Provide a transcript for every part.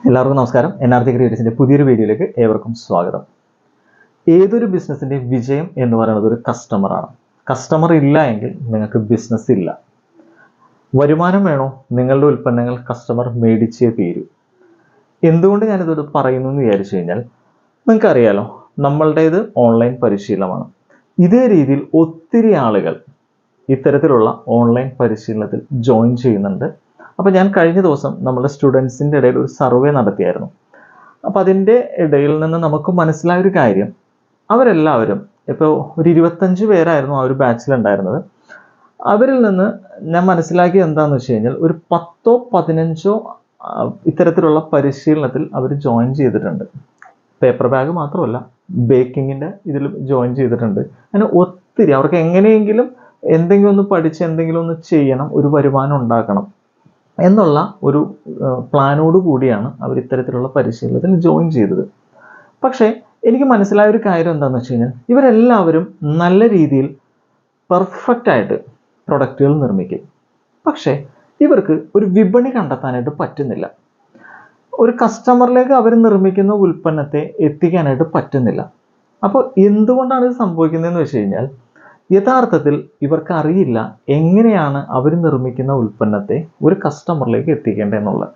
എല്ലാവർക്കും നമസ്കാരം. NRT ക്രിയേറ്റീവ്സിന്റെ പുതിയൊരു വീഡിയോയിലേക്ക് ഏവർക്കും സ്വാഗതം. ഏതൊരു ബിസിനസിന്റെ വിജയം എന്ന് പറയുന്നത് ഒരു കസ്റ്റമറാണ്. കസ്റ്റമർ ഇല്ല എങ്കിൽ നിങ്ങൾക്ക് ബിസിനസ് ഇല്ല. വരുമാനം വേണോ? നിങ്ങളുടെ ഉൽപ്പന്നങ്ങൾ കസ്റ്റമർ മേടിച്ചേ തീരൂ. എന്തുകൊണ്ട് ഞാനിത് പറയുന്നു എന്ന് വിചാരിച്ചു കഴിഞ്ഞാൽ, നിങ്ങൾക്കറിയാലോ, നമ്മളുടേത് ഓൺലൈൻ പരിശീലനമാണ്. ഇതേ രീതിയിൽ ഒത്തിരി ആളുകൾ ഇത്തരത്തിലുള്ള ഓൺലൈൻ പരിശീലനത്തിൽ ജോയിൻ ചെയ്യുന്നുണ്ട്. അപ്പോൾ ഞാൻ കഴിഞ്ഞ ദിവസം നമ്മുടെ സ്റ്റുഡൻസിൻ്റെ ഇടയിൽ ഒരു സർവേ നടത്തിയായിരുന്നു. അപ്പോൾ അതിൻ്റെ ഇടയിൽ നിന്ന് നമുക്ക് മനസ്സിലായ ഒരു കാര്യം, അവരെല്ലാവരും ഇപ്പോൾ ഒരു 25 പേരായിരുന്നു ആ ഒരു ബാച്ചിലുണ്ടായിരുന്നത്. അവരിൽ നിന്ന് ഞാൻ മനസ്സിലാക്കിയത് എന്താണെന്ന് വെച്ച് കഴിഞ്ഞാൽ, ഒരു 10ഓ 15ഓ ഇത്തരത്തിലുള്ള പരിശീലനത്തിൽ അവർ ജോയിൻ ചെയ്തിട്ടുണ്ട്. പേപ്പർ ബാഗ് മാത്രമല്ല, ബേക്കിങ്ങിൻ്റെ ഇതിൽ ജോയിൻ ചെയ്തിട്ടുണ്ട്. അങ്ങനെ ഒത്തിരി അവർക്ക് എങ്ങനെയെങ്കിലും എന്തെങ്കിലും ഒന്ന് പഠിച്ച് എന്തെങ്കിലും ഒന്ന് ചെയ്യണം, ഒരു വരുമാനം ഉണ്ടാക്കണം എന്നുള്ള ഒരു പ്ലാനോട് കൂടിയാണ് അവർ ഇത്തരത്തിലുള്ള പരിശീലനത്തിൽ ജോയിൻ ചെയ്തത്. പക്ഷേ എനിക്ക് മനസ്സിലായ ഒരു കാര്യം എന്താണെന്ന് വെച്ച് കഴിഞ്ഞാൽ, ഇവരെല്ലാവരും നല്ല രീതിയിൽ പെർഫെക്റ്റ് ആയിട്ട് പ്രൊഡക്റ്റുകൾ നിർമ്മിക്കും. പക്ഷേ ഇവർക്ക് ഒരു വിപണി കണ്ടെത്താനായിട്ട് പറ്റുന്നില്ല. ഒരു കസ്റ്റമറിലേക്ക് അവർ നിർമ്മിക്കുന്ന ഉൽപ്പന്നത്തെ എത്തിക്കാനായിട്ട് പറ്റുന്നില്ല. അപ്പോൾ എന്തുകൊണ്ടാണ് ഇത് സംഭവിക്കുന്നതെന്ന് വെച്ച് കഴിഞ്ഞാൽ, യഥാർത്ഥത്തിൽ ഇവർക്ക് അറിയില്ല എങ്ങനെയാണ് അവർ നിർമ്മിക്കുന്ന ഉൽപ്പന്നത്തെ ഒരു കസ്റ്റമറിലേക്ക് എത്തിക്കേണ്ടതെന്നുള്ളത്.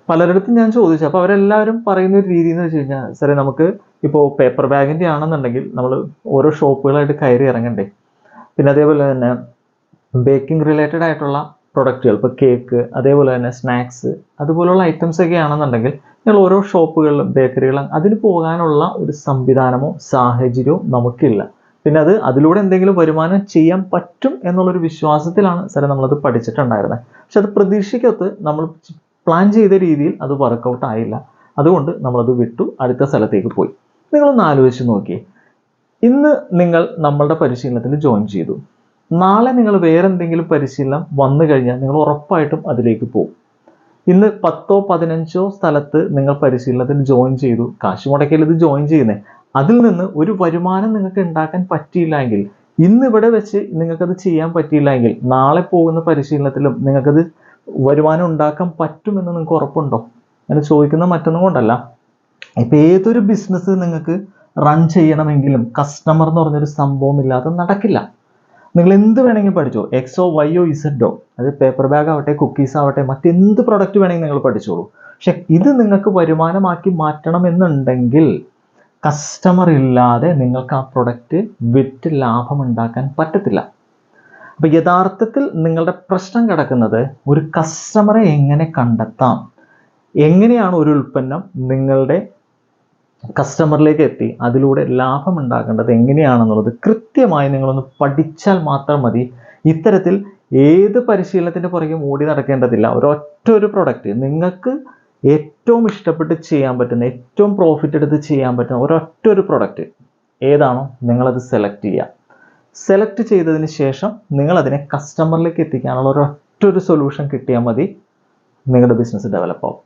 പലരിടത്തും ഞാൻ ചോദിച്ചു. അപ്പോൾ അവരെല്ലാവരും പറയുന്ന ഒരു രീതി എന്ന് വെച്ച് കഴിഞ്ഞാൽ, സാറേ നമുക്ക് ഇപ്പോൾ പേപ്പർ ബാഗിൻ്റെ ആണെന്നുണ്ടെങ്കിൽ നമ്മൾ ഓരോ ഷോപ്പുകളായിട്ട് കയറി ഇറങ്ങണ്ടേ. പിന്നെ അതേപോലെ തന്നെ ബേക്കിംഗ് റിലേറ്റഡ് ആയിട്ടുള്ള പ്രൊഡക്റ്റുകൾ, ഇപ്പോൾ കേക്ക്, അതേപോലെ തന്നെ സ്നാക്സ്, അതുപോലുള്ള ഐറ്റംസ് ഒക്കെ ആണെന്നുണ്ടെങ്കിൽ ഞങ്ങൾ ഓരോ ഷോപ്പുകളിലും ബേക്കറികളും അതിന് പോകാനുള്ള ഒരു സംവിധാനമോ സാഹചര്യവും നമുക്കില്ല. പിന്നെ അതിലൂടെ എന്തെങ്കിലും വരുമാനം ചെയ്യാൻ പറ്റും എന്നുള്ളൊരു വിശ്വാസത്തിലാണ് സാറേ നമ്മളത് പഠിച്ചിട്ടുണ്ടായിരുന്നത്. പക്ഷെ അത് പ്രതീക്ഷയ്ക്കൊത്ത് നമ്മൾ പ്ലാൻ ചെയ്ത രീതിയിൽ അത് വർക്കൗട്ട് ആയില്ല. അതുകൊണ്ട് നമ്മളത് വിട്ടു, അടുത്ത സ്ഥലത്തേക്ക് പോയി. നിങ്ങളൊന്ന് ആലോചിച്ച് നോക്കിയേ, ഇന്ന് നിങ്ങൾ നമ്മളുടെ പരിശീലനത്തിൽ ജോയിൻ ചെയ്തു. നാളെ നിങ്ങൾ വേറെ എന്തെങ്കിലും പരിശീലനം വന്നു കഴിഞ്ഞാൽ നിങ്ങൾ ഉറപ്പായിട്ടും അതിലേക്ക് പോകും. ഇന്ന് 10ഓ 15ഓ സ്ഥലത്ത് നിങ്ങൾ പരിശീലനത്തിൽ ജോയിൻ ചെയ്തു, കാശ് മുടക്കിയാൽ ഇത് ജോയിൻ ചെയ്യുന്നത്. അതിൽ നിന്ന് ഒരു വരുമാനം നിങ്ങൾക്ക് ഉണ്ടാക്കാൻ പറ്റിയില്ല എങ്കിൽ, ഇന്ന് ഇവിടെ വെച്ച് നിങ്ങൾക്കത് ചെയ്യാൻ പറ്റിയില്ല എങ്കിൽ, നാളെ പോകുന്ന പരിശീലനത്തിലും നിങ്ങൾക്കത് വരുമാനം ഉണ്ടാക്കാൻ പറ്റുമെന്ന് നിങ്ങൾക്ക് ഉറപ്പുണ്ടോ? ഞാൻ ചോദിക്കുന്ന മറ്റൊന്നും കൊണ്ടല്ല. ഇപ്പം ഏതൊരു ബിസിനസ് നിങ്ങൾക്ക് റൺ ചെയ്യണമെങ്കിലും കസ്റ്റമർ എന്ന് പറഞ്ഞൊരു സംഭവം ഇല്ലാതെ നടക്കില്ല. നിങ്ങൾ എന്ത് വേണമെങ്കിലും പഠിച്ചോ, എക്സോ വൈയോ ഇസഡോ, അത് പേപ്പർ ബാഗ് ആവട്ടെ, കുക്കീസ് ആവട്ടെ, മറ്റെന്ത് പ്രൊഡക്റ്റ് വേണമെങ്കിൽ നിങ്ങൾ പഠിച്ചോളൂ. പക്ഷെ ഇത് നിങ്ങൾക്ക് വരുമാനമാക്കി മാറ്റണമെന്നുണ്ടെങ്കിൽ കസ്റ്റമർ ഇല്ലാതെ നിങ്ങൾക്ക് ആ പ്രൊഡക്റ്റ് വിറ്റ് ലാഭം ഉണ്ടാക്കാൻ പറ്റത്തില്ല. അപ്പം യഥാർത്ഥത്തിൽ നിങ്ങളുടെ പ്രശ്നം കിടക്കുന്നത് ഒരു കസ്റ്റമറെ എങ്ങനെ കണ്ടെത്താം, എങ്ങനെയാണ് ഒരു ഉൽപ്പന്നം നിങ്ങളുടെ കസ്റ്റമറിലേക്ക് എത്തി അതിലൂടെ ലാഭം ഉണ്ടാക്കേണ്ടത് എങ്ങനെയാണെന്നുള്ളത് കൃത്യമായി നിങ്ങളൊന്ന് പഠിച്ചാൽ മാത്രം മതി. ഇത്തരത്തിൽ ഏത് പരിശീലനത്തിൻ്റെ പുറകെ ഓടി നടക്കേണ്ടതില്ല. ഒരു പ്രൊഡക്റ്റ് നിങ്ങൾക്ക് ഏറ്റവും ഇഷ്ടപ്പെട്ട് ചെയ്യാൻ പറ്റുന്ന, ഏറ്റവും പ്രോഫിറ്റ് എടുത്ത് ചെയ്യാൻ പറ്റുന്ന ഒരു പ്രൊഡക്റ്റ് ഏതാണോ നിങ്ങളത് സെലക്ട് ചെയ്യുക. സെലക്ട് ചെയ്തതിന് ശേഷം നിങ്ങളതിനെ കസ്റ്റമറിലേക്ക് എത്തിക്കാനുള്ള ഒരു സൊല്യൂഷൻ കിട്ടിയാൽ മതി, നിങ്ങളുടെ ബിസിനസ് ഡെവലപ്പ് ആവും.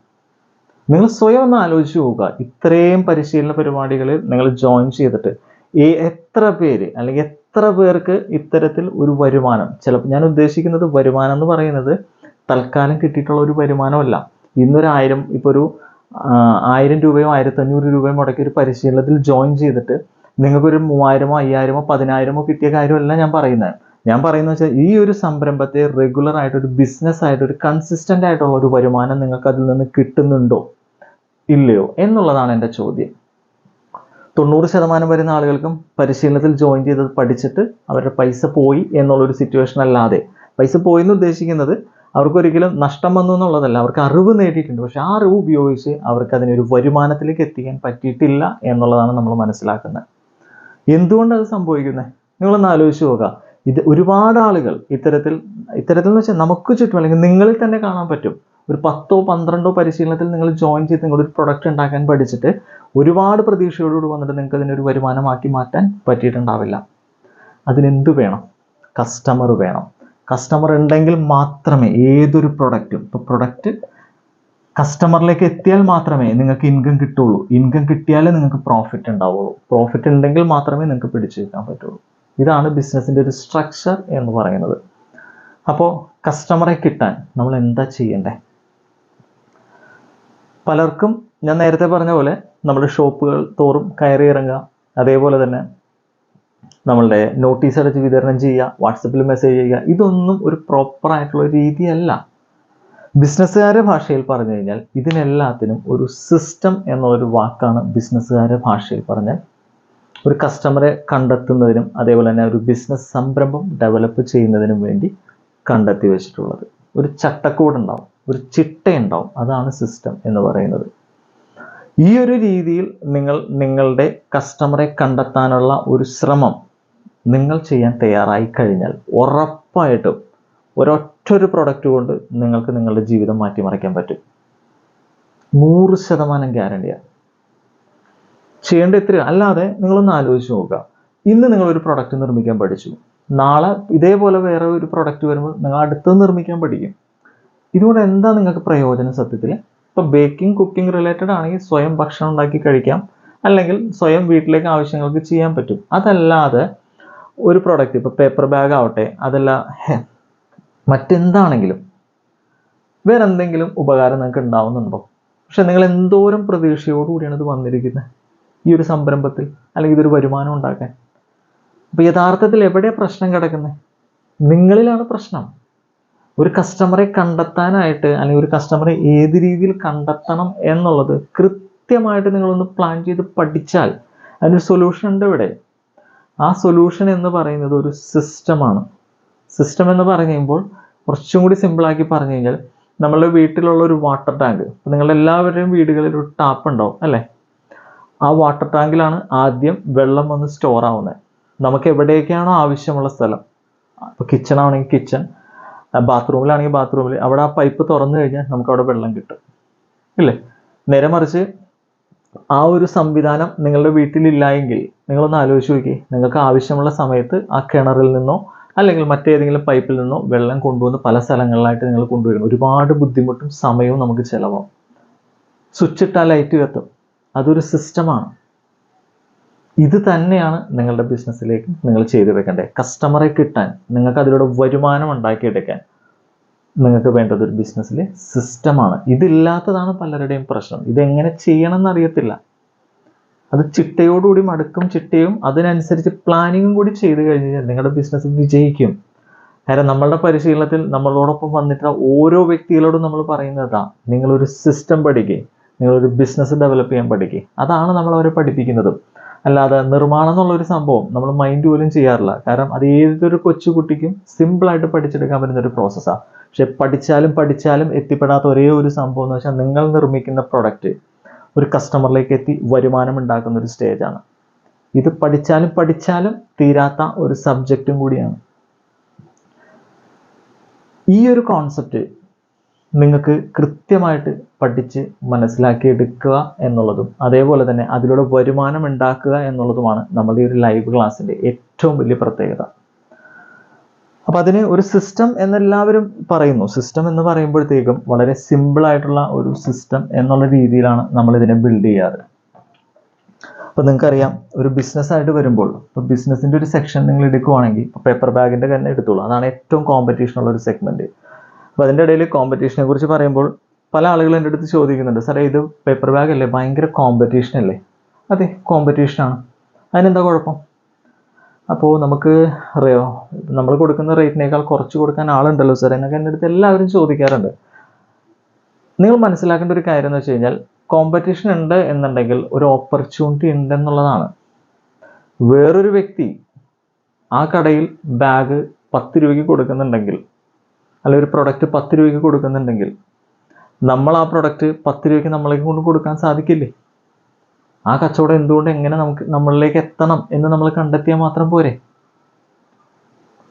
നിങ്ങൾ സ്വയം ഒന്ന് ആലോചിച്ച് നോക്കുക. ഇത്രയും പരിശീലന പരിപാടികളിൽ നിങ്ങൾ ജോയിൻ ചെയ്തിട്ട് എത്ര പേര് അല്ലെങ്കിൽ എത്ര പേർക്ക് ഇത്തരത്തിൽ ഒരു വരുമാനം, ചിലപ്പോൾ ഞാൻ ഉദ്ദേശിക്കുന്നത് വരുമാനം എന്ന് പറയുന്നത് തൽക്കാലം കിട്ടിയിട്ടുള്ള ഒരു വരുമാനമല്ല. ഇന്നൊരു 1000, ഇപ്പോൾ ഒരു 1000 രൂപയോ 1500 രൂപയോ മുടക്കി ഒരു പരിശീലനത്തിൽ ജോയിൻ ചെയ്തിട്ട് നിങ്ങൾക്കൊരു 3000, 5000, 10000 കിട്ടിയ കാര്യമല്ല ഞാൻ പറയുന്നത്. ഞാൻ പറയുന്നത് വെച്ചാൽ ഈ ഒരു സംരംഭത്തെ റെഗുലർ ആയിട്ട് ഒരു ബിസിനസ് ആയിട്ട് ഒരു കൺസിസ്റ്റൻ്റ് ആയിട്ടുള്ള ഒരു വരുമാനം നിങ്ങൾക്ക് അതിൽ നിന്ന് കിട്ടുന്നുണ്ടോ ഇല്ലയോ എന്നുള്ളതാണ് എൻ്റെ ചോദ്യം. 90% വരുന്ന ആളുകൾക്കും പരിശീലനത്തിൽ ജോയിൻ ചെയ്തത് പഠിച്ചിട്ട് അവരുടെ പൈസ പോയി എന്നുള്ളൊരു സിറ്റുവേഷൻ അല്ലാതെ, പൈസ പോയി എന്ന് ഉദ്ദേശിക്കുന്നത് അവർക്കൊരിക്കലും നഷ്ടം വന്നു എന്നുള്ളതല്ല, അവർക്ക് അറിവ് നേടിയിട്ടുണ്ട്. പക്ഷെ ആ അറിവ് ഉപയോഗിച്ച് അവർക്ക് അതിനൊരു വരുമാനത്തിലേക്ക് എത്തിക്കാൻ പറ്റിയിട്ടില്ല എന്നുള്ളതാണ് നമ്മൾ മനസ്സിലാക്കുന്നത്. എന്തുകൊണ്ടത് സംഭവിക്കുന്നത് നിങ്ങളൊന്ന് ആലോചിച്ച് നോക്കുക. ഇത് ഒരുപാട് ആളുകൾ ഇത്തരത്തിൽ എന്ന് വെച്ചാൽ നമുക്ക് ചുറ്റും അല്ലെങ്കിൽ നിങ്ങളിൽ തന്നെ കാണാൻ പറ്റും. ഒരു 10ഓ 12ഓ പരിശീലനത്തിൽ നിങ്ങൾ ജോയിൻ ചെയ്ത് നിങ്ങളൊരു പ്രൊഡക്റ്റ് ഉണ്ടാക്കാൻ പഠിച്ചിട്ട് ഒരുപാട് പ്രതീക്ഷയോടുകൂടി വന്നിട്ട് നിങ്ങൾക്ക് അതിനൊരു വരുമാനമാക്കി മാറ്റാൻ പറ്റിയിട്ടുണ്ടാവില്ല. അതിനെന്ത് വേണം? കസ്റ്റമർ വേണം. കസ്റ്റമർ ഉണ്ടെങ്കിൽ മാത്രമേ ഏതൊരു പ്രൊഡക്റ്റും, ഇപ്പോൾ പ്രൊഡക്റ്റ് കസ്റ്റമറിലേക്ക് എത്തിയാൽ മാത്രമേ നിങ്ങൾക്ക് ഇൻകം കിട്ടുള്ളൂ. ഇൻകം കിട്ടിയാലേ നിങ്ങൾക്ക് പ്രോഫിറ്റ് ഉണ്ടാവുള്ളൂ. പ്രോഫിറ്റ് ഉണ്ടെങ്കിൽ മാത്രമേ നിങ്ങൾക്ക് പിടിച്ചു വെക്കാൻ പറ്റുള്ളൂ. ഇതാണ് ബിസിനസ്സിൻ്റെ ഒരു സ്ട്രക്ചർ എന്ന് പറയുന്നത്. അപ്പോൾ കസ്റ്റമറെ കിട്ടാൻ നമ്മൾ എന്താ ചെയ്യേണ്ടത്? പലർക്കും ഞാൻ നേരത്തെ പറഞ്ഞ പോലെ നമ്മുടെ ഷോപ്പുകൾ തോറും കയറി ഇറങ്ങുക, അതേപോലെ തന്നെ നമ്മളുടെ നോട്ടീസ് അടച്ച് വിതരണം ചെയ്യുക, വാട്സപ്പിൽ മെസ്സേജ് ചെയ്യുക, ഇതൊന്നും ഒരു പ്രോപ്പർ ആയിട്ടുള്ള ഒരു രീതിയല്ല. ബിസിനസ്സുകാരുടെ ഭാഷയിൽ പറഞ്ഞു കഴിഞ്ഞാൽ ഇതിനെല്ലാത്തിനും ഒരു സിസ്റ്റം എന്നൊരു വാക്കാണ് ബിസിനസ്സുകാരുടെ ഭാഷയിൽ പറഞ്ഞാൽ ഒരു കസ്റ്റമറെ കണ്ടെത്തുന്നതിനും അതേപോലെ തന്നെ ഒരു ബിസിനസ് സംരംഭം ഡെവലപ്പ് ചെയ്യുന്നതിനും വേണ്ടി കണ്ടെത്തി വെച്ചിട്ടുള്ളത്. ഒരു ചട്ടക്കൂടുണ്ടാവും, ഒരു ചിട്ടയുണ്ടാവും, അതാണ് സിസ്റ്റം എന്ന് പറയുന്നത്. ഈ ഒരു രീതിയിൽ നിങ്ങൾ നിങ്ങളുടെ കസ്റ്റമറെ കണ്ടെത്താനുള്ള ഒരു ശ്രമം നിങ്ങൾ ചെയ്യാൻ തയ്യാറായി കഴിഞ്ഞാൽ ഉറപ്പായിട്ടും ഒരൊറ്റൊരു പ്രൊഡക്റ്റ് കൊണ്ട് നിങ്ങൾക്ക് നിങ്ങളുടെ ജീവിതം മാറ്റിമറിക്കാൻ പറ്റും. 100% ഗ്യാരണ്ടിയാണ്. ചെയ്യേണ്ട ഇത്രയും. അല്ലാതെ നിങ്ങളൊന്ന് ആലോചിച്ച് നോക്കുക, ഇന്ന് നിങ്ങളൊരു പ്രൊഡക്റ്റ് നിർമ്മിക്കാൻ പഠിച്ചു, നാളെ ഇതേപോലെ വേറെ ഒരു പ്രൊഡക്റ്റ് വരുമ്പോൾ നിങ്ങൾ അടുത്തത് നിർമ്മിക്കാൻ പഠിക്കും. ഇതുകൊണ്ട് എന്താ നിങ്ങൾക്ക് പ്രയോജനം സത്യത്തിൽ? ഇപ്പോൾ ബേക്കിംഗ് കുക്കിംഗ് റിലേറ്റഡ് ആണെങ്കിൽ സ്വയം ഭക്ഷണം ഉണ്ടാക്കി കഴിക്കാം, അല്ലെങ്കിൽ സ്വയം വീട്ടിലേക്ക് ആവശ്യങ്ങൾക്ക് ചെയ്യാൻ പറ്റും. അതല്ലാതെ ഒരു പ്രൊഡക്റ്റ്, ഇപ്പോൾ പേപ്പർ ബാഗ് ആവട്ടെ, അതല്ല മറ്റെന്താണെങ്കിലും വേറെ എന്തെങ്കിലും ഉപകാരം നിങ്ങൾക്ക് ഉണ്ടാവുന്നുണ്ടോ? പക്ഷെ നിങ്ങൾ എന്തോരം പ്രതീക്ഷയോടുകൂടിയാണ് ഇത് വന്നിരിക്കുന്നത് ഈ ഒരു സംരംഭത്തിൽ, അല്ലെങ്കിൽ ഇതൊരു വരുമാനം ഉണ്ടാക്കാൻ. അപ്പോൾ യഥാർത്ഥത്തിൽ എവിടെയാണ് പ്രശ്നം കിടക്കുന്നത്? നിങ്ങളിലാണ് പ്രശ്നം. ഒരു കസ്റ്റമറെ കണ്ടെത്താനായിട്ട്, അല്ലെങ്കിൽ ഒരു കസ്റ്റമറെ ഏത് രീതിയിൽ കണ്ടെത്തണം എന്നുള്ളത് കൃത്യമായിട്ട് നിങ്ങളൊന്ന് പ്ലാൻ ചെയ്ത് പഠിച്ചാൽ അതിനൊരു സൊല്യൂഷൻ ഉണ്ട് ഇവിടെ. ആ സൊല്യൂഷൻ എന്ന് പറയുന്നത് ഒരു സിസ്റ്റമാണ്. സിസ്റ്റം എന്ന് പറയുമ്പോൾ കുറച്ചും കൂടി സിമ്പിളാക്കി പറഞ്ഞു കഴിഞ്ഞാൽ, നമ്മളുടെ വീട്ടിലുള്ള ഒരു വാട്ടർ ടാങ്ക്, നിങ്ങളുടെ എല്ലാവരുടെയും വീടുകളിൽ ഒരു ടാപ്പ് ഉണ്ടാവും അല്ലേ? ആ വാട്ടർ ടാങ്കിലാണ് ആദ്യം വെള്ളം വന്ന് സ്റ്റോർ ആവുന്നത്. നമുക്ക് എവിടേക്കാണോ ആവശ്യമുള്ള സ്ഥലം, ഇപ്പോൾ കിച്ചൺ ആണെങ്കിൽ കിച്ചൺ, ബാത്റൂമിലാണെങ്കിൽ ബാത്റൂമിൽ, അവിടെ ആ പൈപ്പ് തുറന്നു കഴിഞ്ഞാൽ നമുക്ക് അവിടെ വെള്ളം കിട്ടും ഇല്ലേ? നേരെ മറിച്ച് ആ ഒരു സംവിധാനം നിങ്ങളുടെ വീട്ടിലില്ലായെങ്കിൽ നിങ്ങളൊന്ന് ആലോചിച്ച് നോക്കി, നിങ്ങൾക്ക് ആവശ്യമുള്ള സമയത്ത് ആ കിണറിൽ നിന്നോ അല്ലെങ്കിൽ മറ്റേതെങ്കിലും പൈപ്പിൽ നിന്നോ വെള്ളം കൊണ്ടുവന്ന് പല സ്ഥലങ്ങളിലായിട്ട് നിങ്ങൾ കൊണ്ടുവരണം. ഒരുപാട് ബുദ്ധിമുട്ടും സമയവും നമുക്ക് ചിലവാകും. സ്വിച്ച് ഇട്ടാൽ ലൈറ്റ് കത്തും. അതൊരു സിസ്റ്റമാണ്. ഇത് തന്നെയാണ് നിങ്ങളുടെ ബിസിനസ്സിലേക്ക് നിങ്ങൾ ചെയ്തു വെക്കേണ്ടത്. കസ്റ്റമറെ കിട്ടാൻ, നിങ്ങൾക്ക് അതിലൂടെ വരുമാനം ഉണ്ടാക്കിയെടുക്കാൻ നിങ്ങൾക്ക് വേണ്ടത് ഒരു ബിസിനസ്സിലെ സിസ്റ്റമാണ്. ഇതില്ലാത്തതാണ് പലരുടെയും പ്രശ്നം. ഇതെങ്ങനെ ചെയ്യണം എന്നറിയത്തില്ല. അത് ചിട്ടയോടുകൂടി മടുക്കും ചിട്ടയും അതിനനുസരിച്ച് പ്ലാനിങ്ങും കൂടി ചെയ്ത് കഴിഞ്ഞാൽ നിങ്ങളുടെ ബിസിനസ് വിജയിക്കും. കാരണം നമ്മളുടെ പരിശീലനത്തിൽ നമ്മളോടൊപ്പം വന്നിട്ടുള്ള ഓരോ വ്യക്തികളോടും നമ്മൾ പറയുന്നതാ, നിങ്ങളൊരു സിസ്റ്റം പഠിക്കുക, നിങ്ങളൊരു ബിസിനസ് ഡെവലപ്പ് ചെയ്യാൻ പഠിക്കുക. അതാണ് നമ്മൾ അവരെ പഠിപ്പിക്കുന്നത്. അല്ലാതെ നിർമ്മാണം എന്നുള്ളൊരു സംഭവം നമ്മൾ മൈൻഡ് പോലും ചെയ്യാറില്ല. കാരണം അത് ഏതൊരു കൊച്ചുകുട്ടിക്കും സിമ്പിളായിട്ട് പഠിച്ചെടുക്കാൻ പറ്റുന്ന ഒരു പ്രോസസ്സാണ്. പക്ഷെ പഠിച്ചാലും എത്തിപ്പെടാത്ത ഒരേ ഒരു സംഭവം എന്ന് വെച്ചാൽ നിങ്ങൾ നിർമ്മിക്കുന്ന പ്രൊഡക്റ്റ് ഒരു കസ്റ്റമറിലേക്ക് എത്തി വരുമാനം ഉണ്ടാക്കുന്ന ഒരു സ്റ്റേജാണ്. ഇത് പഠിച്ചാലും തീരാത്ത ഒരു സബ്ജക്റ്റും കൂടിയാണ്. ഈ ഒരു കോൺസെപ്റ്റ് നിങ്ങൾക്ക് കൃത്യമായിട്ട് പഠിച്ച് മനസ്സിലാക്കിയെടുക്കുക എന്നുള്ളതും അതേപോലെ തന്നെ അതിലൂടെ വരുമാനം ഉണ്ടാക്കുക എന്നുള്ളതുമാണ് നമ്മളുടെ ഈ ഒരു ലൈവ് ക്ലാസ്സിൻ്റെ ഏറ്റവും വലിയ പ്രത്യേകത. അപ്പോൾ അതിന് ഒരു സിസ്റ്റം എന്നെല്ലാവരും പറയുന്നു. സിസ്റ്റം എന്ന് പറയുമ്പോഴത്തേക്കും വളരെ സിമ്പിളായിട്ടുള്ള ഒരു സിസ്റ്റം എന്നുള്ള രീതിയിലാണ് നമ്മളിതിനെ ബിൽഡ് ചെയ്യാറ്. അപ്പോൾ നിങ്ങൾക്കറിയാം, ഒരു ബിസിനസ്സായിട്ട് വരുമ്പോൾ, ഇപ്പോൾ ബിസിനസ്സിൻ്റെ ഒരു സെക്ഷൻ നിങ്ങൾ എടുക്കുവാണെങ്കിൽ, ഇപ്പോൾ പേപ്പർ ബാഗിൻ്റെ തന്നെ എടുത്തോളൂ. അതാണ് ഏറ്റവും കോമ്പറ്റീഷനുള്ള ഒരു സെഗ്മെൻറ്റ്. അപ്പോൾ അതിൻ്റെ ഇടയിൽ കോമ്പറ്റീഷനെ കുറിച്ച് പറയുമ്പോൾ പല ആളുകളും എൻ്റെ അടുത്ത് ചോദിക്കുന്നുണ്ട്, സാറേ ഇത് പേപ്പർ ബാഗ് അല്ലേ, ഭയങ്കര കോമ്പറ്റീഷൻ അല്ലേ? അതെ, കോമ്പറ്റീഷനാണ്. അതിനെന്താ കുഴപ്പം? അപ്പോൾ നമുക്ക് അറിയോ, നമ്മൾ കൊടുക്കുന്ന റേറ്റിനേക്കാൾ കുറച്ച് കൊടുക്കാൻ ആളുണ്ടല്ലോ സാർ എന്നൊക്കെ എൻ്റെ അടുത്ത് എല്ലാവരും ചോദിക്കാറുണ്ട്. നിങ്ങൾ മനസ്സിലാക്കേണ്ട ഒരു കാര്യം എന്ന് വെച്ച് കഴിഞ്ഞാൽ, കോമ്പറ്റീഷൻ ഉണ്ട് എന്നുണ്ടെങ്കിൽ ഒരു ഓപ്പർച്യൂണിറ്റി ഉണ്ടെന്നുള്ളതാണ്. വേറൊരു വ്യക്തി ആ കടയിൽ ബാഗ് 10 രൂപയ്ക്ക് കൊടുക്കുന്നുണ്ടെങ്കിൽ, അല്ലെങ്കിൽ ഒരു പ്രൊഡക്റ്റ് 10 രൂപയ്ക്ക് കൊടുക്കുന്നുണ്ടെങ്കിൽ, നമ്മൾ ആ പ്രൊഡക്റ്റ് 10 രൂപയ്ക്ക് നമ്മളേക്ക് കൊണ്ട് കൊടുക്കാൻ സാധിക്കില്ലേ? ആ കച്ചവടം എന്തുകൊണ്ട് എങ്ങനെ നമ്മളിലേക്ക് എത്തണം എന്ന് നമ്മൾ കണ്ടെത്തിയാൽ മാത്രം പോരെ?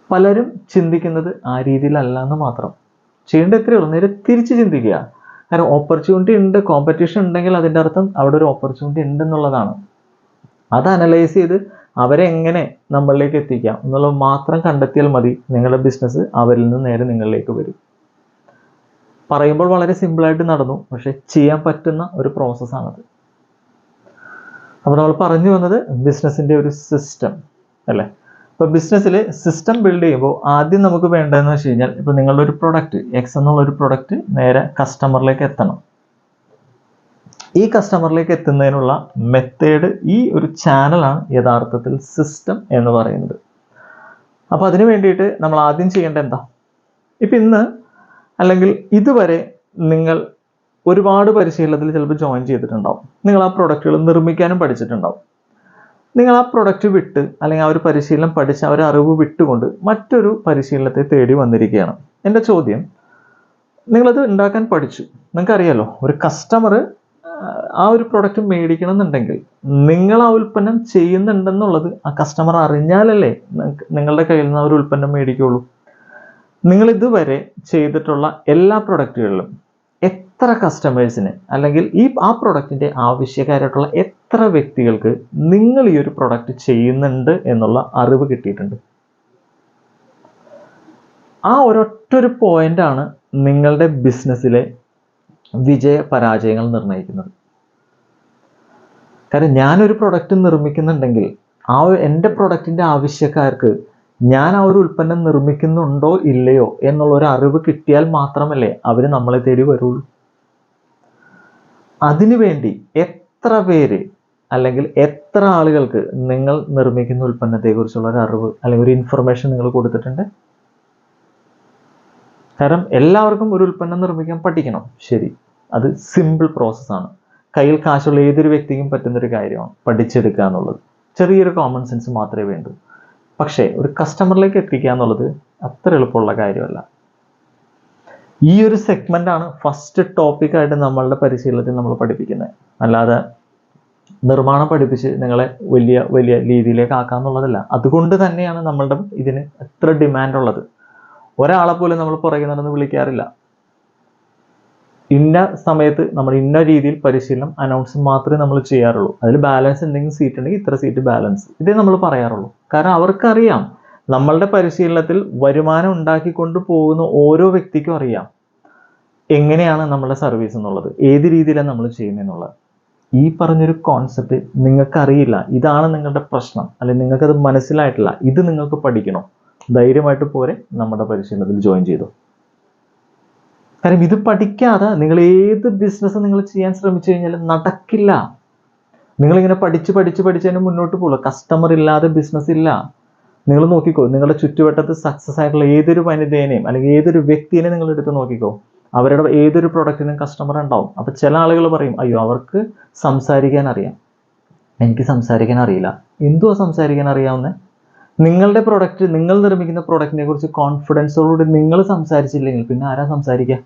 പലരും ചിന്തിക്കുന്നത് ആ രീതിയിലല്ല എന്ന് മാത്രം. ചെയ്യേണ്ട എത്രയേ ഉള്ളൂ, നേരെ തിരിച്ച് ചിന്തിക്കുക. കാരണം ഓപ്പർച്യൂണിറ്റി ഉണ്ട്, കോമ്പറ്റീഷൻ ഉണ്ടെങ്കിൽ അതിൻ്റെ അർത്ഥം അവിടെ ഒരു ഓപ്പർച്യൂണിറ്റി ഉണ്ടെന്നുള്ളതാണ്. അത് അനലൈസ് ചെയ്ത് അവരെ എങ്ങനെ നമ്മളിലേക്ക് എത്തിക്കാം എന്നുള്ളത് മാത്രം കണ്ടെത്തിയാൽ മതി. നിങ്ങളുടെ ബിസിനസ് അവരിൽ നിന്ന് നേരെ നിങ്ങളിലേക്ക് വരും. പറയുമ്പോൾ വളരെ സിമ്പിളായിട്ട് നടന്നു, പക്ഷെ ചെയ്യാൻ പറ്റുന്ന ഒരു പ്രോസസ്സാണത്. അപ്പോൾ നമ്മൾ പറഞ്ഞു വന്നത് ബിസിനസ്സിൻ്റെ ഒരു സിസ്റ്റം അല്ലേ? ഇപ്പോൾ ബിസിനസ്സിൽ സിസ്റ്റം ബിൽഡ് ചെയ്യുമ്പോൾ ആദ്യം നമുക്ക് വേണ്ടതെന്ന് വെച്ച് കഴിഞ്ഞാൽ, ഇപ്പോൾ നിങ്ങളുടെ ഒരു പ്രൊഡക്റ്റ് എക്സ് എന്നുള്ളൊരു പ്രൊഡക്റ്റ് നേരെ കസ്റ്റമറിലേക്ക് എത്തണം. ഈ കസ്റ്റമറിലേക്ക് എത്തുന്നതിനുള്ള മെത്തേഡ്, ഈ ഒരു ചാനലാണ് യഥാർത്ഥത്തിൽ സിസ്റ്റം എന്ന് പറയുന്നത്. അപ്പോൾ അതിന് വേണ്ടിയിട്ട് നമ്മൾ ആദ്യം ചെയ്യേണ്ട എന്താ? ഇപ്പം ഇന്ന് അല്ലെങ്കിൽ ഇതുവരെ നിങ്ങൾ ഒരുപാട് പരിശീലനത്തിൽ ചിലപ്പോൾ ജോയിൻ ചെയ്തിട്ടുണ്ടാവും. നിങ്ങൾ ആ പ്രൊഡക്റ്റുകൾ നിർമ്മിക്കാനും പഠിച്ചിട്ടുണ്ടാവും. നിങ്ങൾ ആ പ്രൊഡക്റ്റ് വിട്ട് അല്ലെങ്കിൽ ആ ഒരു പരിശീലനം പഠിച്ച ആ ഒരു അറിവ് വിട്ടുകൊണ്ട് മറ്റൊരു പരിശീലനത്തെ തേടി വന്നിരിക്കുകയാണ്. എൻ്റെ ചോദ്യം, നിങ്ങളത് ഉണ്ടാക്കാൻ പഠിച്ചു, നിങ്ങൾക്കറിയാലോ ഒരു കസ്റ്റമർ ആ ഒരു പ്രൊഡക്റ്റ് മേടിക്കണം എന്നുണ്ടെങ്കിൽ നിങ്ങൾ ആ ഉൽപ്പന്നം ചെയ്യുന്നുണ്ടെന്നുള്ളത് ആ കസ്റ്റമർ അറിഞ്ഞാലല്ലേ നിങ്ങളുടെ കയ്യിൽ നിന്ന് ആ ഒരു ഉൽപ്പന്നം മേടിക്കുള്ളൂ. നിങ്ങൾ ഇതുവരെ ചെയ്തിട്ടുള്ള എല്ലാ പ്രൊഡക്റ്റുകളിലും എത്ര കസ്റ്റമേഴ്സിന് അല്ലെങ്കിൽ ആ പ്രൊഡക്റ്റിൻ്റെ ആവശ്യക്കാരായിട്ടുള്ള എത്ര വ്യക്തികൾക്ക് നിങ്ങൾ ഈ ഒരു പ്രൊഡക്റ്റ് ചെയ്യുന്നുണ്ട് എന്നുള്ള അറിവ് കിട്ടിയിട്ടുണ്ട്? ആ ഒരൊറ്റൊരു പോയിന്റാണ് നിങ്ങളുടെ ബിസിനസ്സിലെ വിജയ പരാജയങ്ങൾ നിർണ്ണയിക്കുന്നത്. കാരണം ഞാനൊരു പ്രൊഡക്റ്റ് നിർമ്മിക്കുന്നുണ്ടെങ്കിൽ എൻ്റെ പ്രൊഡക്റ്റിൻ്റെ ആവശ്യക്കാർക്ക് ഞാൻ ആ ഒരു ഉൽപ്പന്നം നിർമ്മിക്കുന്നുണ്ടോ ഇല്ലയോ എന്നുള്ളൊരു അറിവ് കിട്ടിയാൽ മാത്രമല്ലേ അവർ നമ്മളെ തേടി വരുള്ളൂ. അതിനുവേണ്ടി എത്ര പേര് അല്ലെങ്കിൽ എത്ര ആളുകൾക്ക് നിങ്ങൾ നിർമ്മിക്കുന്ന ഉൽപ്പന്നത്തെക്കുറിച്ചുള്ള ഒരു അറിവ് അല്ലെങ്കിൽ ഒരു ഇൻഫർമേഷൻ നിങ്ങൾ കൊടുത്തിട്ടുണ്ട്? കാരണം എല്ലാവർക്കും ഒരു ഉൽപ്പന്നം നിർമ്മിക്കാൻ പഠിക്കണം, ശരി, അത് സിമ്പിൾ പ്രോസസ്സാണ്. കയ്യിൽ കാശുള്ള ഏതൊരു വ്യക്തിക്കും പറ്റുന്നൊരു കാര്യമാണ് പഠിച്ചെടുക്കുക എന്നുള്ളത്. ചെറിയൊരു കോമൺ സെൻസ് മാത്രമേ വേണ്ടൂ. പക്ഷേ ഒരു കസ്റ്റമറിലേക്ക് എത്തിക്കുക എന്നുള്ളത് അത്ര എളുപ്പമുള്ള കാര്യമല്ല. ഈ ഒരു സെഗ്മെൻ്റാണ് ഫസ്റ്റ് ടോപ്പിക്കായിട്ട് നമ്മളുടെ പരിശീലനത്തിൽ നമ്മൾ പഠിപ്പിക്കുന്നത്. അല്ലാതെ നിർമ്മാണം പഠിപ്പിച്ച് നിങ്ങളെ വലിയ വലിയ രീതിയിലേക്ക് ആക്കാന്നുള്ളതല്ല. അതുകൊണ്ട് തന്നെയാണ് നമ്മളുടെ ഇതിന് എത്ര ഡിമാൻഡ് ഉള്ളത്. ഒരാളെ പോലും നമ്മൾ പുറകെ നടന്ന് വിളിക്കാറില്ല. ഇന്ന സമയത്ത് നമ്മൾ ഇന്ന രീതിയിൽ പരിശീലനം അനൗൺസ് മാത്രമേ നമ്മൾ ചെയ്യാറുള്ളൂ. അതിൽ ബാലൻസ് എന്തെങ്കിലും സീറ്റ് ഉണ്ടെങ്കിൽ ഇത്ര സീറ്റ് ബാലൻസ്, ഇതേ നമ്മൾ പറയാറുള്ളൂ. കാരണം അവർക്കറിയാം നമ്മളുടെ പരിശീലനത്തിൽ വരുമാനം ഉണ്ടാക്കിക്കൊണ്ട് പോകുന്ന ഓരോ വ്യക്തിക്കും അറിയാം എങ്ങനെയാണ് നമ്മളുടെ സർവീസ് എന്നുള്ളത്, ഏത് രീതിയിലാണ് നമ്മൾ ചെയ്യുന്നതെന്നുള്ളത്. ഈ പറഞ്ഞൊരു കോൺസെപ്റ്റ് നിങ്ങൾക്കറിയില്ല, ഇതാണ് നിങ്ങളുടെ പ്രശ്നം, അല്ലെങ്കിൽ നിങ്ങൾക്കത് മനസ്സിലായിട്ടില്ല, ഇത് നിങ്ങൾക്ക് പഠിക്കണം, ധൈര്യമായിട്ട് പോരെ നമ്മുടെ പരിശീലനത്തിൽ ജോയിൻ ചെയ്തു. കാരണം ഇത് പഠിക്കാതെ നിങ്ങൾ ഏത് ബിസിനസ് നിങ്ങൾ ചെയ്യാൻ ശ്രമിച്ചു കഴിഞ്ഞാലും നടക്കില്ല. നിങ്ങളിങ്ങനെ പഠിച്ച് മുന്നോട്ട് പോകുള്ളൂ. കസ്റ്റമർ ഇല്ലാതെ ബിസിനസ് ഇല്ല. നിങ്ങൾ നോക്കിക്കോ, നിങ്ങളുടെ ചുറ്റുവട്ടത്ത് സക്സസ് ആയിട്ടുള്ള ഏതൊരു വനിതേനെയും അല്ലെങ്കിൽ ഏതൊരു വ്യക്തിനെ നിങ്ങൾ എടുത്ത് നോക്കിക്കോ, അവരുടെ ഏതൊരു പ്രൊഡക്റ്റിനും കസ്റ്റമർ ഉണ്ടാവും. അപ്പം ചില ആളുകൾ പറയും, അയ്യോ അവർക്ക് സംസാരിക്കാൻ അറിയാം, എനിക്ക് സംസാരിക്കാൻ അറിയില്ല. എന്തുവാ സംസാരിക്കാൻ അറിയാവുന്നത്? നിങ്ങളുടെ പ്രൊഡക്റ്റ്, നിങ്ങൾ നിർമ്മിക്കുന്ന പ്രൊഡക്റ്റിനെ കുറിച്ച് കോൺഫിഡൻസോടുകൂടി നിങ്ങൾ സംസാരിച്ചില്ലെങ്കിൽ പിന്നെ ആരാ സംസാരിക്കുക?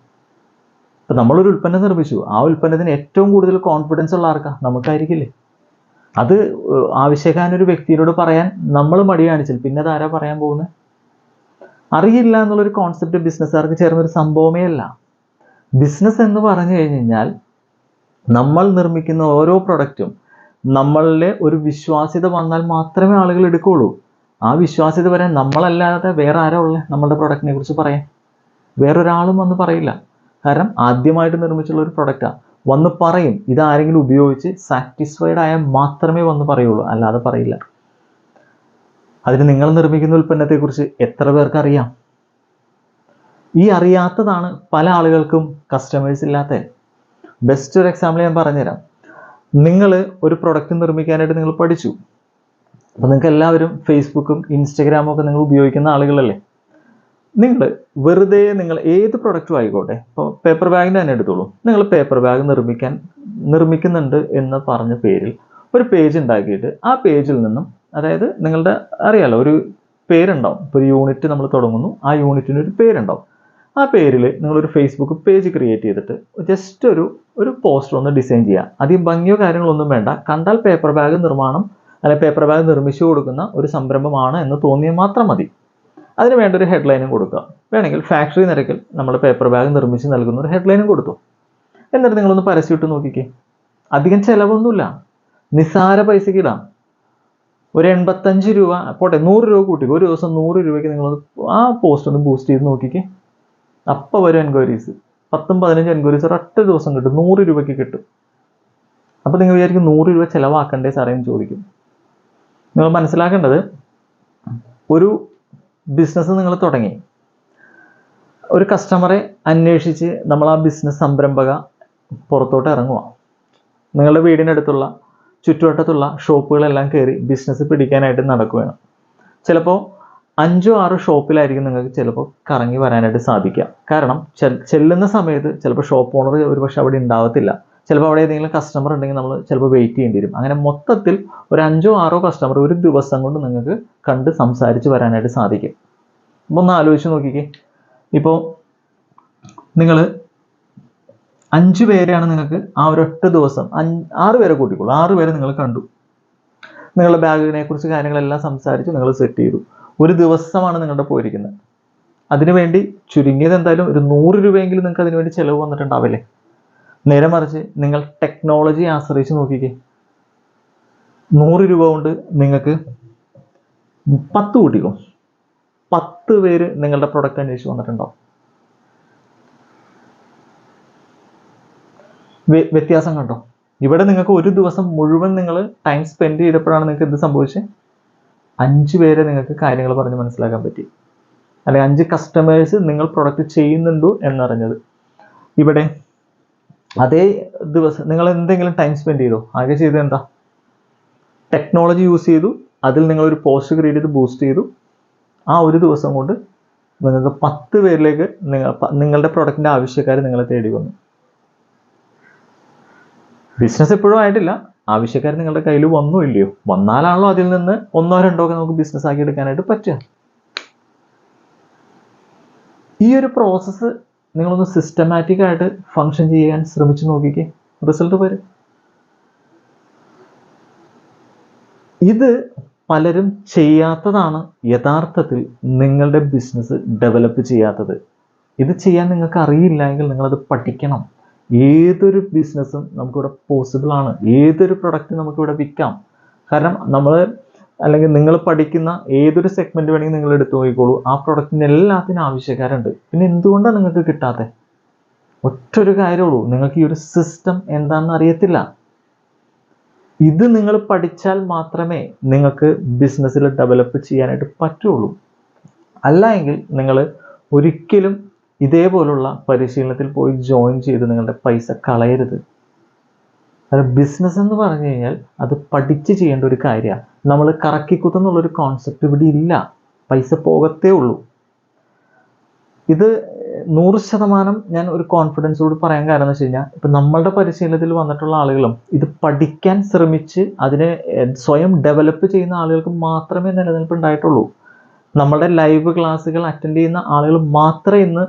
ഇപ്പം നമ്മളൊരു ഉൽപ്പന്നം നിർമ്മിച്ചു, ആ ഉൽപ്പന്നത്തിന് ഏറ്റവും കൂടുതൽ കോൺഫിഡൻസ് ഉള്ള ആർക്കാ? നമുക്കായിരിക്കില്ലേ? അത് ആവശ്യക്കാരനൊരു വ്യക്തിയോട് പറയാൻ നമ്മൾ മടി കാണിച്ചാൽ പിന്നെ അത് ആരാ പറയാൻ പോകുന്നത്? അറിയില്ല എന്നുള്ളൊരു കോൺസെപ്റ്റ് ബിസിനസ്സുകാർക്ക് ചേർന്നൊരു സംഭവമേ അല്ല. ബിസിനസ് എന്ന് പറഞ്ഞു കഴിഞ്ഞാൽ നമ്മൾ നിർമ്മിക്കുന്ന ഓരോ പ്രൊഡക്റ്റും നമ്മളിലെ ഒരു വിശ്വാസ്യത വന്നാൽ മാത്രമേ ആളുകൾ എടുക്കുകയുള്ളൂ. ആ വിശ്വാസ്യത വരാൻ നമ്മളല്ലാതെ വേറെ ആരാ ഉള്ളത് നമ്മളുടെ പ്രൊഡക്റ്റിനെ കുറിച്ച് പറയാൻ? വേറൊരാളും വന്ന് പറയില്ല. കാരണം ആദ്യമായിട്ട് നിർമ്മിച്ചുള്ള ഒരു പ്രൊഡക്റ്റാണ്. വന്ന് പറയും, ഇതാരെങ്കിലും ഉപയോഗിച്ച് സാറ്റിസ്ഫൈഡ് ആയാൽ മാത്രമേ വന്ന് പറയുള്ളൂ, അല്ലാതെ പറയില്ല. അതിന് നിങ്ങൾ നിർമ്മിക്കുന്ന ഉൽപ്പന്നത്തെക്കുറിച്ച് എത്ര പേർക്ക് അറിയാം? ഈ അറിയാത്തതാണ് പല ആളുകൾക്കും കസ്റ്റമേഴ്സ് ഇല്ലാത്ത. ബെസ്റ്റ് ഒരു എക്സാമ്പിൾ ഞാൻ പറഞ്ഞുതരാം. നിങ്ങൾ ഒരു പ്രൊഡക്റ്റ് നിർമ്മിക്കാനായിട്ട് നിങ്ങൾ പഠിച്ചു. അപ്പോൾ നിങ്ങൾക്ക് എല്ലാവരും ഫേസ്ബുക്കും ഇൻസ്റ്റഗ്രാമും ഒക്കെ നിങ്ങൾ ഉപയോഗിക്കുന്ന ആളുകളല്ലേ. നിങ്ങൾ വെറുതെ നിങ്ങൾ ഏത് പ്രൊഡക്റ്റും ആയിക്കോട്ടെ, ഇപ്പോൾ പേപ്പർ ബാഗിൻ്റെ തന്നെ എടുത്തോളൂ. നിങ്ങൾ പേപ്പർ ബാഗ് നിർമ്മിക്കുന്നുണ്ട് എന്ന് പറഞ്ഞ പേരിൽ ഒരു പേജ് ഉണ്ടാക്കിയിട്ട് ആ പേജിൽ നിന്നും, അതായത് നിങ്ങളുടെ അറിയാലോ ഒരു പേരുണ്ടാവും. ഇപ്പോൾ ഒരു യൂണിറ്റ് നമ്മൾ തുടങ്ങുന്നു, ആ യൂണിറ്റിന് ഒരു പേരുണ്ടാവും. ആ പേരിൽ നിങ്ങളൊരു ഫേസ്ബുക്ക് പേജ് ക്രിയേറ്റ് ചെയ്തിട്ട് ജസ്റ്റ് ഒരു പോസ്റ്റർ ഒന്ന് ഡിസൈൻ ചെയ്യുക. അധികം ഭംഗിയോ കാര്യങ്ങളൊന്നും വേണ്ട. കണ്ടാൽ പേപ്പർ ബാഗ് നിർമ്മാണം അല്ലെങ്കിൽ പേപ്പർ ബാഗ് നിർമ്മിച്ചു കൊടുക്കുന്ന ഒരു സംരംഭമാണ് എന്ന് തോന്നിയാൽ മാത്രം മതി. അതിന് വേണ്ട ഒരു ഹെഡ്ലൈനും കൊടുക്കുക. വേണമെങ്കിൽ ഫാക്ടറി നിരക്കിൽ നമ്മൾ പേപ്പർ ബാഗ് നിർമ്മിച്ച് നൽകുന്ന ഒരു ഹെഡ്ലൈനും കൊടുത്തു. എന്നിട്ട് നിങ്ങളൊന്ന് പരസ്യമിട്ട് നോക്കിക്കേ. അധികം ചിലവൊന്നുമില്ല, നിസ്സാര പൈസയ്ക്ക് ഇടാം. ഒരു 85 രൂപ പോട്ടെ, 100 രൂപ കൂട്ടിക്കോ. ഒരു ദിവസം 100 രൂപയ്ക്ക് നിങ്ങളൊന്ന് ആ പോസ്റ്റ് ഒന്ന് ബൂസ്റ്റ് ചെയ്ത് നോക്കിക്കേ. അപ്പോൾ വരും എൻക്വയറീസ്. 10-15 എൻക്വയറീസ് ഒരൊറ്റ ദിവസം കിട്ടും, 100 രൂപയ്ക്ക് കിട്ടും. അപ്പോൾ നിങ്ങൾ വിചാരിക്കും 100 രൂപ ചിലവാക്കണ്ടേ സാറേ എന്ന് ചോദിക്കും. നിങ്ങൾ മനസ്സിലാക്കേണ്ടത്, ഒരു ബിസിനസ് നിങ്ങൾ തുടങ്ങി, ഒരു കസ്റ്റമറെ അന്വേഷിച്ച് നമ്മൾ ആ ബിസിനസ് സംരംഭക പുറത്തോട്ട് ഇറങ്ങുക. നിങ്ങളുടെ വീടിനടുത്തുള്ള ചുറ്റുവട്ടത്തുള്ള ഷോപ്പുകളെല്ലാം കയറി ബിസിനസ് പിടിക്കാനായിട്ട് നടക്കുകയാണ്. ചിലപ്പോൾ 5-6 ഷോപ്പിലായിരിക്കും നിങ്ങൾക്ക് ചിലപ്പോൾ കറങ്ങി വരാനായിട്ട് സാധിക്കുക. കാരണം ചെല്ലുന്ന സമയത്ത് ചിലപ്പോൾ ഷോപ്പ് ഓണർ ഒരുപക്ഷെ അവിടെ ഉണ്ടാവത്തില്ല. ചിലപ്പോൾ അവിടെ ഏതെങ്കിലും കസ്റ്റമർ ഉണ്ടെങ്കിൽ നമ്മൾ ചിലപ്പോൾ വെയിറ്റ് ചെയ്യേണ്ടി വരും. അങ്ങനെ മൊത്തത്തിൽ ഒരു 5-6 കസ്റ്റമർ ഒരു ദിവസം കൊണ്ട് നിങ്ങൾക്ക് കണ്ട് സംസാരിച്ച് വരാനായിട്ട് സാധിക്കും. അപ്പോൾ ഒന്ന് ആലോചിച്ച് നോക്കിക്കേ. ഇപ്പോൾ നിങ്ങൾ 5 പേരെയാണ് നിങ്ങൾക്ക് ആ ഒരൊറ്റ ദിവസം 6 പേരെ കൂട്ടിക്കോളൂ. 6 പേരെ നിങ്ങൾ കണ്ടു. നിങ്ങളുടെ ബാഗിനെ കുറിച്ച് കാര്യങ്ങളെല്ലാം സംസാരിച്ച് നിങ്ങൾ സെറ്റ് ചെയ്തു. ഒരു ദിവസമാണ് നിങ്ങളുടെ പോയിരിക്കുന്നത്. അതിനുവേണ്ടി ചുരുങ്ങിയത് എന്തായാലും ഒരു 100 രൂപയെങ്കിലും നിങ്ങൾക്ക് അതിനുവേണ്ടി ചിലവ് വന്നിട്ടുണ്ടാവില്ലേ? നേരെ മറിച്ച് നിങ്ങൾ ടെക്നോളജി ആശ്രയിച്ച് നോക്കിക്കേ. 100 രൂപ കൊണ്ട് നിങ്ങൾക്ക് 10 കൂട്ടിക്കോ, 10 പേര് നിങ്ങളുടെ പ്രൊഡക്റ്റ് അന്വേഷിച്ച് വന്നിട്ടുണ്ടാവും. വ്യത്യാസം കണ്ടോ? ഇവിടെ നിങ്ങൾക്ക് ഒരു ദിവസം മുഴുവൻ നിങ്ങൾ ടൈം സ്പെൻഡ് ചെയ്തപ്പോഴാണ് നിങ്ങൾക്ക് എന്ത് സംഭവിച്ചത്? 5 പേരെ നിങ്ങൾക്ക് കാര്യങ്ങൾ പറഞ്ഞ് മനസ്സിലാക്കാൻ പറ്റി, അല്ലെങ്കിൽ 5 കസ്റ്റമേഴ്സ് നിങ്ങൾ പ്രൊഡക്റ്റ് ചെയ്യുന്നുണ്ടോ എന്നറിഞ്ഞത്. ഇവിടെ അതേ ദിവസം നിങ്ങൾ എന്തെങ്കിലും ടൈം സ്പെൻഡ് ചെയ്തോ? ആകെ ചെയ്തത് എന്താ? ടെക്നോളജി യൂസ് ചെയ്തു, അതിൽ നിങ്ങളൊരു പോസ്റ്റ് ക്രിയേറ്റ് ചെയ്ത് ബൂസ്റ്റ് ചെയ്തു. ആ ഒരു ദിവസം കൊണ്ട് നിങ്ങൾക്ക് 10 പേരിലേക്ക് നിങ്ങളുടെ പ്രൊഡക്റ്റിൻ്റെ ആവശ്യക്കാർ നിങ്ങളെ തേടി വന്നു. ബിസിനസ് എപ്പോഴും ആയിട്ടില്ല, ആവശ്യക്കാർ നിങ്ങളുടെ കയ്യിൽ വന്നോ ഇല്ലയോ? വന്നാലാണല്ലോ അതിൽ നിന്ന് 1-2 ഒക്കെ നമുക്ക് ബിസിനസ് ആക്കി എടുക്കാനായിട്ട് പറ്റുക. ഈ ഒരു പ്രോസസ്സ് നിങ്ങളൊന്ന് സിസ്റ്റമാറ്റിക് ആയിട്ട് ഫങ്ഷൻ ചെയ്യാൻ ശ്രമിച്ചു നോക്കിക്കേ, റിസൾട്ട് വരും. ഇത് പലരും ചെയ്യാത്തതാണ് യഥാർത്ഥത്തിൽ നിങ്ങളുടെ ബിസിനസ് ഡെവലപ്പ് ചെയ്യാത്തത്. ഇത് ചെയ്യാൻ നിങ്ങൾക്ക് അറിയില്ല എങ്കിൽ നിങ്ങളത് പഠിക്കണം. ഏതൊരു ബിസിനസ്സും നമുക്കിവിടെ പോസിബിൾ ആണ്. ഏതൊരു പ്രൊഡക്റ്റ് നമുക്കിവിടെ വിൽക്കാം. കാരണം അല്ലെങ്കിൽ നിങ്ങൾ പഠിക്കുന്ന ഏതൊരു സെഗ്മെന്റ് വേണമെങ്കിൽ നിങ്ങൾ എടുത്തു നോക്കിക്കോളൂ, ആ പ്രൊഡക്റ്റിന് എല്ലാത്തിനും ആവശ്യക്കാരുണ്ട്. പിന്നെ എന്തുകൊണ്ടാണ് നിങ്ങൾക്ക് കിട്ടാത്തത്? ഒറ്റൊരു കാര്യമുള്ളൂ, നിങ്ങൾക്ക് ഈ ഒരു സിസ്റ്റം എന്താണെന്ന് അറിയത്തില്ല. ഇത് നിങ്ങൾ പഠിച്ചാൽ മാത്രമേ നിങ്ങൾക്ക് ബിസിനസ്സിൽ ഡെവലപ്പ് ചെയ്യാനായിട്ട് പറ്റുള്ളൂ. അല്ല എങ്കിൽ നിങ്ങൾ ഒരിക്കലും ഇതേപോലുള്ള പരിശീലനത്തിൽ പോയി ജോയിൻ ചെയ്ത് നിങ്ങളുടെ പൈസ കളയരുത്. അത് ബിസിനസ് എന്ന് പറഞ്ഞു കഴിഞ്ഞാൽ അത് പഠിച്ച് ചെയ്യേണ്ട ഒരു കാര്യമാണ്. നമ്മൾ കറക്കിക്കുത്തുന്നുള്ളൊരു കോൺസെപ്റ്റ് ഇവിടെ ഇല്ല. പൈസ പോകത്തേ ഉള്ളൂ. ഇത് 100% ഞാൻ ഒരു കോൺഫിഡൻസോട് പറയാൻ കാരണം എന്ന് വെച്ച് കഴിഞ്ഞാൽ, ഇപ്പം നമ്മളുടെ പരിശീലനത്തിൽ വന്നിട്ടുള്ള ആളുകളും ഇത് പഠിക്കാൻ ശ്രമിച്ച് അതിനെ സ്വയം ഡെവലപ്പ് ചെയ്യുന്ന ആളുകൾക്ക് മാത്രമേ നിലനിൽപ്പ് ഉണ്ടായിട്ടുള്ളൂ. നമ്മളുടെ ലൈവ് ക്ലാസ്സുകൾ അറ്റൻഡ് ചെയ്യുന്ന ആളുകൾ മാത്രമേ ഇന്ന്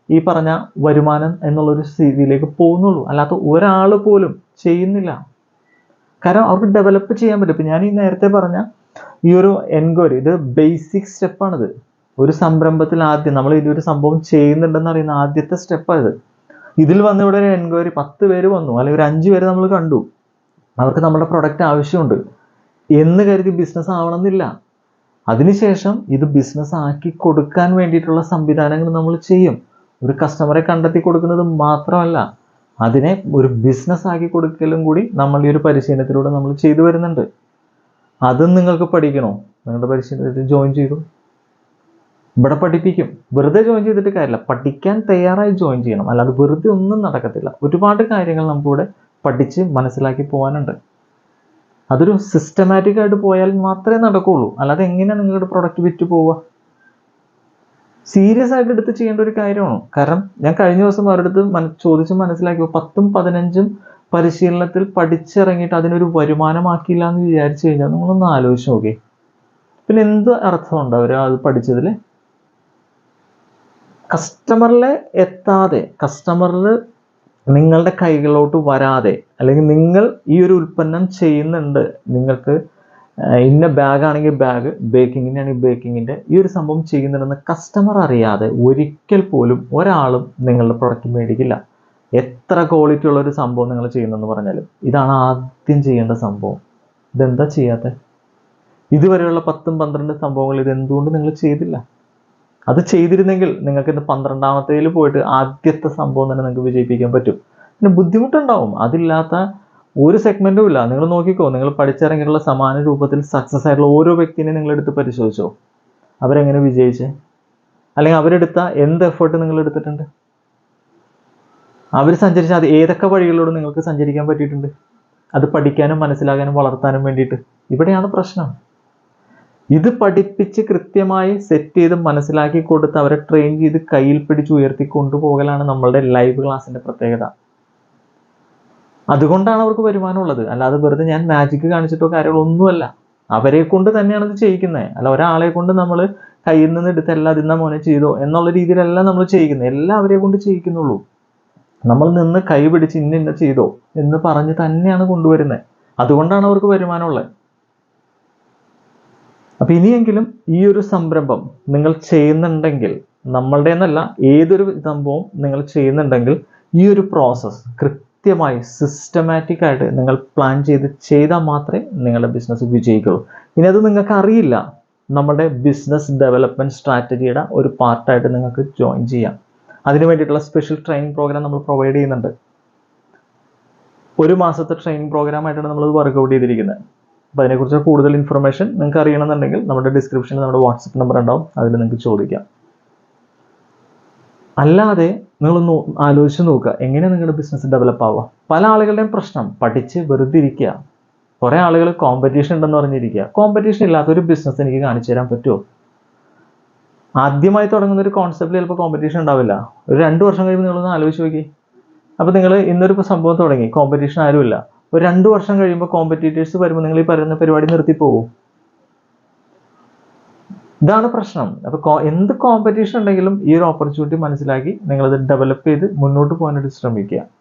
ഈ പറഞ്ഞ വരുമാനം എന്നുള്ളൊരു സ്ഥിതിയിലേക്ക് പോകുന്നുള്ളൂ. അല്ലാത്ത ഒരാൾ പോലും ചെയ്യുന്നില്ല. കാരണം അവർക്ക് ഡെവലപ്പ് ചെയ്യാൻ പറ്റും. ഇപ്പം ഞാൻ ഈ നേരത്തെ പറഞ്ഞ ഈ ഒരു എൻക്വയറി, ഇത് ബേസിക് സ്റ്റെപ്പാണിത്. ഒരു സംരംഭത്തിൽ ആദ്യം നമ്മൾ ഇതൊരു സംഭവം ചെയ്യുന്നുണ്ടെന്ന് അറിയുന്ന ആദ്യത്തെ സ്റ്റെപ്പാണിത്. ഇതിൽ വന്ന് ഇവിടെ ഒരു എൻക്വയറി 10 പേര് വന്നു, അല്ലെങ്കിൽ ഒരു 5 പേര് നമ്മൾ കണ്ടു, അവർക്ക് നമ്മുടെ പ്രൊഡക്റ്റ് ആവശ്യമുണ്ട് എന്ന് കരുതി ബിസിനസ് ആവണമെന്നില്ല. അതിനുശേഷം ഇത് ബിസിനസ് ആക്കി കൊടുക്കാൻ വേണ്ടിയിട്ടുള്ള സംവിധാനങ്ങൾ നമ്മൾ ചെയ്യും. ഒരു കസ്റ്റമറെ കണ്ടെത്തി കൊടുക്കുന്നത് മാത്രമല്ല, അതിനെ ഒരു ബിസിനസ് ആക്കി കൊടുക്കലും കൂടി നമ്മൾ ഈ ഒരു പരിശീലനത്തിലൂടെ നമ്മൾ ചെയ്തു വരുന്നുണ്ട്. അതും നിങ്ങൾക്ക് പഠിക്കണോ? നിങ്ങളുടെ പരിശീലനത്തിൽ ജോയിൻ ചെയ്തു, ഇവിടെ പഠിപ്പിക്കും. വെറുതെ ജോയിൻ ചെയ്തിട്ട് കാര്യമില്ല, പഠിക്കാൻ തയ്യാറായി ജോയിൻ ചെയ്യണം. അല്ലാതെ വെറുതെ ഒന്നും നടക്കത്തില്ല. ഒരുപാട് കാര്യങ്ങൾ നമുക്കിവിടെ പഠിച്ച് മനസ്സിലാക്കി പോകാനുണ്ട്. അതൊരു സിസ്റ്റമാറ്റിക് ആയിട്ട് പോയാൽ മാത്രമേ നടക്കുകയുള്ളൂ. അല്ലാതെ എങ്ങനെയാണ് നിങ്ങളുടെ പ്രൊഡക്റ്റ് വിറ്റ് പോവുക? സീരിയസ് ആയിട്ട് എടുത്ത് ചെയ്യേണ്ട ഒരു കാര്യമാണ്. കാരണം ഞാൻ കഴിഞ്ഞ ദിവസം അവരുടെ അടുത്ത് ചോദിച്ച് മനസ്സിലാക്കിയോ, 10ഉം 15ഉം പരിശീലനത്തിൽ പഠിച്ചിറങ്ങിയിട്ട് അതിനൊരു വരുമാനമാക്കിയില്ല എന്ന് വിചാരിച്ചു കഴിഞ്ഞാൽ നിങ്ങളൊന്ന് ആലോചിച്ച് നോക്കി, പിന്നെ എന്ത് അർത്ഥമുണ്ട് അവർ അത് പഠിച്ചതിൽ? കസ്റ്റമറിലെ എത്താതെ, കസ്റ്റമറിൽ നിങ്ങളുടെ കൈകളിലോട്ട് വരാതെ, അല്ലെങ്കിൽ നിങ്ങൾ ഈ ഒരു ഉൽപ്പന്നം ചെയ്യുന്നുണ്ട്, നിങ്ങൾക്ക് ഇന്ന ബാഗാണെങ്കിൽ ബാഗ്, ബേക്കിങ്ങിനാണെങ്കിൽ ബേക്കിങ്ങിൻ്റെ ഈ ഒരു സംഭവം ചെയ്യുന്നുണ്ടെന്ന് കസ്റ്റമർ അറിയാതെ ഒരിക്കൽ പോലും ഒരാളും നിങ്ങളുടെ പ്രൊഡക്റ്റ് മേടിക്കില്ല. എത്ര ക്വാളിറ്റി ഉള്ള ഒരു സംഭവം നിങ്ങൾ ചെയ്യുന്നെന്ന് പറഞ്ഞാലും ഇതാണ് ആദ്യം ചെയ്യേണ്ട സംഭവം. ഇതെന്താ ചെയ്യാത്തത്? ഇതുവരെയുള്ള 10ഉം 12 സംഭവങ്ങൾ ഇതെന്തുകൊണ്ട് നിങ്ങൾ ചെയ്തില്ല? അത് ചെയ്തിരുന്നെങ്കിൽ നിങ്ങൾക്ക് ഇന്ന് 12ാമത്തേൽ പോയിട്ട് ആദ്യത്തെ സംഭവം തന്നെ നിങ്ങൾക്ക് വിജയിപ്പിക്കാൻ പറ്റും. പിന്നെ ബുദ്ധിമുട്ടുണ്ടാവും, അതില്ലാത്ത ഒരു സെഗ്മെന്റും ഇല്ല. നിങ്ങൾ നോക്കിക്കോ, നിങ്ങൾ പഠിച്ചിറങ്ങിയിട്ടുള്ള സമാന രൂപത്തിൽ സക്സസ് ആയിട്ടുള്ള ഓരോ വ്യക്തിനെ നിങ്ങളെടുത്ത് പരിശോധിച്ചോ, അവരെങ്ങനെ വിജയിച്ചേ? അല്ലെങ്കിൽ അവരെടുത്ത എന്ത് എഫേർട്ട് നിങ്ങൾ എടുത്തിട്ടുണ്ട്? അവർ സഞ്ചരിച്ച അത് ഏതൊക്കെ വഴികളിലൂടെ നിങ്ങൾക്ക് സഞ്ചരിക്കാൻ പറ്റിയിട്ടുണ്ട്? അത് പഠിക്കാനും മനസ്സിലാക്കാനും വളർത്താനും വേണ്ടിയിട്ട്. ഇവിടെയാണ് പ്രശ്നം. ഇത് പഠിപ്പിച്ച് കൃത്യമായി സെറ്റ് ചെയ്ത് മനസ്സിലാക്കി കൊടുത്ത് അവരെ ട്രെയിൻ ചെയ്ത് കയ്യിൽ പിടിച്ച് ഉയർത്തി കൊണ്ടുപോകലാണ് നമ്മളുടെ ലൈവ് ക്ലാസ്സിന്റെ പ്രത്യേകത. അതുകൊണ്ടാണ് അവർക്ക് വരുമാനമുള്ളത്. അല്ലാതെ വെറുതെ ഞാൻ മാജിക് കാണിച്ചിട്ടോ കാര്യങ്ങളൊന്നുമല്ല. അവരെ കൊണ്ട് തന്നെയാണ് ഇത് ചെയ്യിക്കുന്നത്. അല്ല ഒരാളെ കൊണ്ട് നമ്മൾ കയ്യിൽ നിന്ന് എടുത്ത് എല്ലാം അതിന്ന മോനെ ചെയ്തോ എന്നുള്ള രീതിയിലല്ല നമ്മൾ ചെയ്യിക്കുന്നത്. എല്ലാം അവരെ കൊണ്ട് ചെയ്യിക്കുന്നുള്ളൂ. നമ്മൾ നിന്ന് കൈ പിടിച്ച് ഇന്ന ചെയ്തോ എന്ന് പറഞ്ഞ് തന്നെയാണ് കൊണ്ടുവരുന്നത്. അതുകൊണ്ടാണ് അവർക്ക് വരുമാനമുള്ളത്. അപ്പൊ ഇനിയെങ്കിലും ഈ ഒരു സംരംഭം നിങ്ങൾ ചെയ്യുന്നുണ്ടെങ്കിൽ, നമ്മളുടെ എന്നല്ല ഏതൊരു സംഭവം നിങ്ങൾ ചെയ്യുന്നുണ്ടെങ്കിൽ ഈ ഒരു പ്രോസസ്സ് കൃത്യമായി സിസ്റ്റമാറ്റിക് ആയിട്ട് നിങ്ങൾ പ്ലാൻ ചെയ്താൽ മാത്രമേ നിങ്ങളുടെ ബിസിനസ് വിജയിക്കുള്ളൂ. ഇനി അത് നിങ്ങൾക്ക് അറിയില്ല, നമ്മുടെ ബിസിനസ് ഡെവലപ്മെന്റ് സ്ട്രാറ്റജിയുടെ ഒരു പാർട്ടായിട്ട് നിങ്ങൾക്ക് ജോയിൻ ചെയ്യാം. അതിന് വേണ്ടിയിട്ടുള്ള സ്പെഷ്യൽ ട്രെയിനിങ് പ്രോഗ്രാം നമ്മൾ പ്രൊവൈഡ് ചെയ്യുന്നുണ്ട്. 1 മാസത്തെ ട്രെയിനിങ് പ്രോഗ്രാമായിട്ടാണ് നമ്മളത് വർക്ക്ഔട്ട് ചെയ്തിരിക്കുന്നത്. അപ്പോൾ അതിനെക്കുറിച്ച് കൂടുതൽ ഇൻഫർമേഷൻ നിങ്ങൾക്ക് അറിയണമെന്നുണ്ടെങ്കിൽ നമ്മുടെ ഡിസ്ക്രിപ്ഷനിൽ നമ്മുടെ വാട്സപ്പ് നമ്പർ ഉണ്ടാവും, അതിൽ നിങ്ങൾക്ക് ചോദിക്കാം. അല്ലാതെ നിങ്ങളൊന്ന് ആലോചിച്ച് നോക്കുക, എങ്ങനെ നിങ്ങളുടെ ബിസിനസ് ഡെവലപ്പ് ആവുക. പല ആളുകളുടെയും പ്രശ്നം പഠിച്ച് വെറുതെ ഇരിക്കുക. കുറേ ആളുകൾ കോമ്പറ്റീഷൻ ഉണ്ടെന്ന് പറഞ്ഞിരിക്കുക. കോമ്പറ്റീഷൻ ഇല്ലാത്തൊരു ബിസിനസ് എനിക്ക് കാണിച്ചു തരാൻ പറ്റുമോ? ആദ്യമായി തുടങ്ങുന്ന ഒരു കോൺസെപ്റ്റിൽ ചിലപ്പോൾ കോമ്പറ്റീഷൻ ഉണ്ടാവില്ല. ഒരു 2 വർഷം കഴിയുമ്പോൾ നിങ്ങളൊന്ന് ആലോചിച്ച് നോക്കി. അപ്പോൾ നിങ്ങൾ ഇന്നൊരു സംഭവം തുടങ്ങി, കോമ്പറ്റീഷൻ ആരുമില്ല. ഒരു 2 വർഷം കഴിയുമ്പോൾ കോമ്പറ്റീറ്റേഴ്സ് വരുമ്പോൾ നിങ്ങൾ ഈ പറയുന്ന പരിപാടി നിർത്തിപ്പോകും. ഇതാണ് പ്രശ്നം. അപ്പോൾ എന്ത് കോമ്പറ്റീഷൻ ഉണ്ടെങ്കിലും ഈ ഒരു ഓപ്പർച്യൂണിറ്റി മനസ്സിലാക്കി നിങ്ങളത് ഡെവലപ്പ് ചെയ്ത് മുന്നോട്ട് പോകാനായിട്ട് ശ്രമിക്കുക.